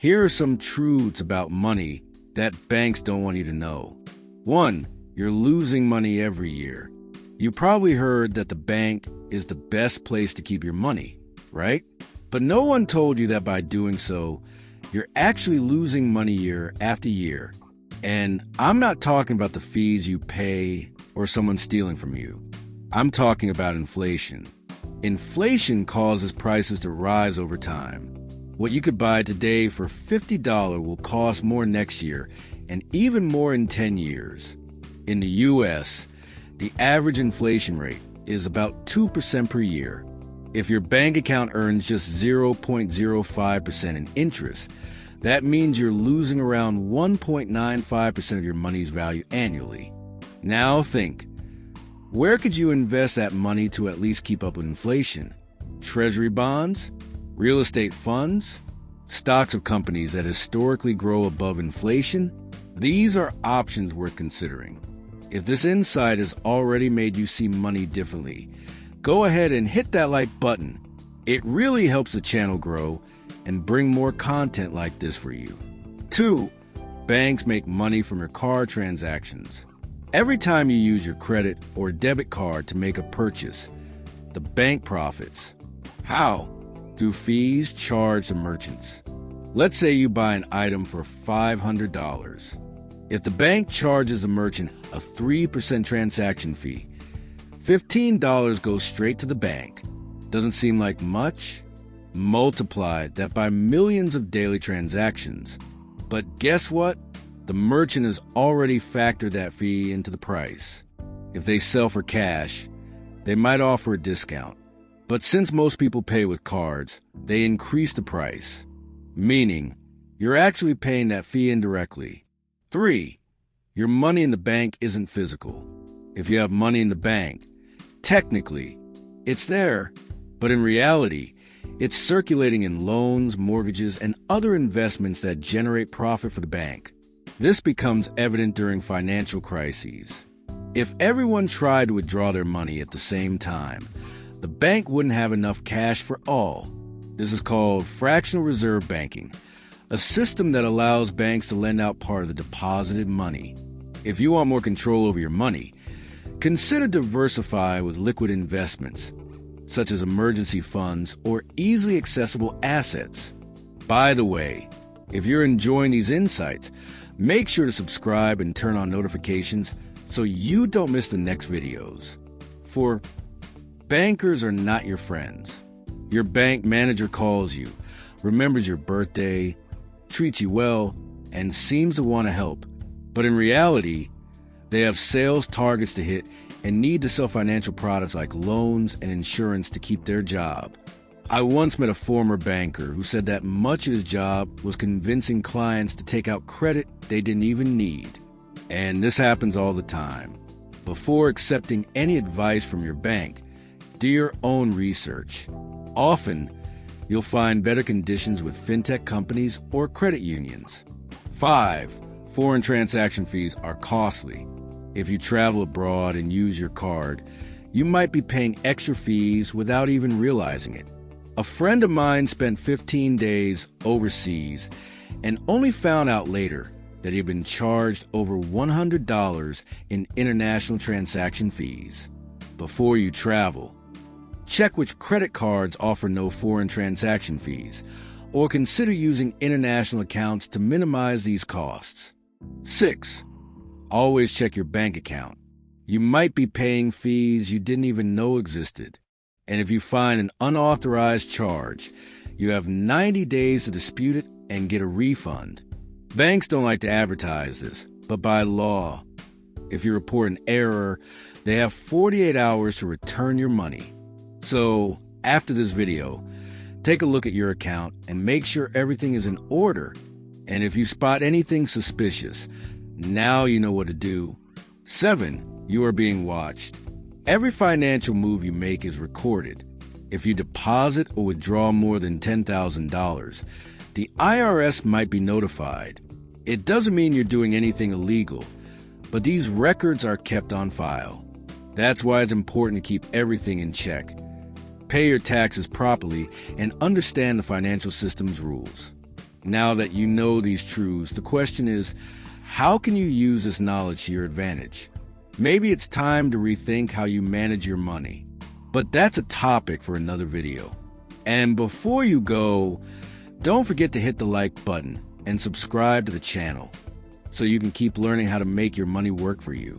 Here are some truths about money that banks don't want you to know. 1. You're losing money every year. You probably heard that the bank is the best place to keep your money, right? But no one told you that by doing so, you're actually losing money year after year. And I'm not talking about the fees you pay or someone stealing from you. I'm talking about inflation. Inflation causes prices to rise over time. What you could buy today for $50 will cost more next year, and even more in 10 years. In the U.S., the average inflation rate is about 2% per year. If your bank account earns just 0.05% in interest, that means you're losing around 1.95% of your money's value annually. Now think, where could you invest that money to at least keep up with inflation? Treasury bonds? Real estate funds? Stocks of companies that historically grow above inflation? These are options worth considering. If this insight has already made you see money differently, go ahead and hit that like button. It really helps the channel grow and bring more content like this for you. 2. Banks make money from your card transactions. Every time you use your credit or debit card to make a purchase, the bank profits. How? Through fees charged to merchants. Let's say you buy an item for $500. If the bank charges a merchant a 3% transaction fee, $15 goes straight to the bank. Doesn't seem like much? Multiply that by millions of daily transactions. But guess what? The merchant has already factored that fee into the price. If they sell for cash, they might offer a discount. But since most people pay with cards, they increase the price, meaning you're actually paying that fee indirectly. 3. Your money in the bank isn't physical. If you have money in the bank, technically, it's there, but in reality, it's circulating in loans, mortgages, and other investments that generate profit for the bank. This becomes evident during financial crises. If everyone tried to withdraw their money at the same time, the bank wouldn't have enough cash for all. This is called fractional reserve banking, a system that allows banks to lend out part of the deposited money. If you want more control over your money, consider diversifying with liquid investments, such as emergency funds or easily accessible assets. By the way, if you're enjoying these insights, make sure to subscribe and turn on notifications so you don't miss the next videos. For bankers are not your friends. Your bank manager calls you, remembers your birthday, treats you well, and seems to want to help. But in reality, they have sales targets to hit and need to sell financial products like loans and insurance to keep their job. I once met a former banker who said that much of his job was convincing clients to take out credit they didn't even need. And this happens all the time. Before accepting any advice from your bank, do your own research. Often, you'll find better conditions with fintech companies or credit unions. 5. Foreign transaction fees are costly. If you travel abroad and use your card, you might be paying extra fees without even realizing it. A friend of mine spent 15 days overseas and only found out later that he had been charged over $100 in international transaction fees. Before you travel, check which credit cards offer no foreign transaction fees, or consider using international accounts to minimize these costs. 6. Always check your bank account. You might be paying fees you didn't even know existed. And if you find an unauthorized charge, you have 90 days to dispute it and get a refund. Banks don't like to advertise this, but by law, if you report an error, they have 48 hours to return your money. So, after this video, take a look at your account and make sure everything is in order. And if you spot anything suspicious, now you know what to do. 7. You are being watched. Every financial move you make is recorded. If you deposit or withdraw more than $10,000, the IRS might be notified. It doesn't mean you're doing anything illegal, but these records are kept on file. That's why it's important to keep everything in check. Pay your taxes properly and understand the financial system's rules. Now that you know these truths, the question is, how can you use this knowledge to your advantage? Maybe it's time to rethink how you manage your money. But that's a topic for another video. And before you go, don't forget to hit the like button and subscribe to the channel so you can keep learning how to make your money work for you.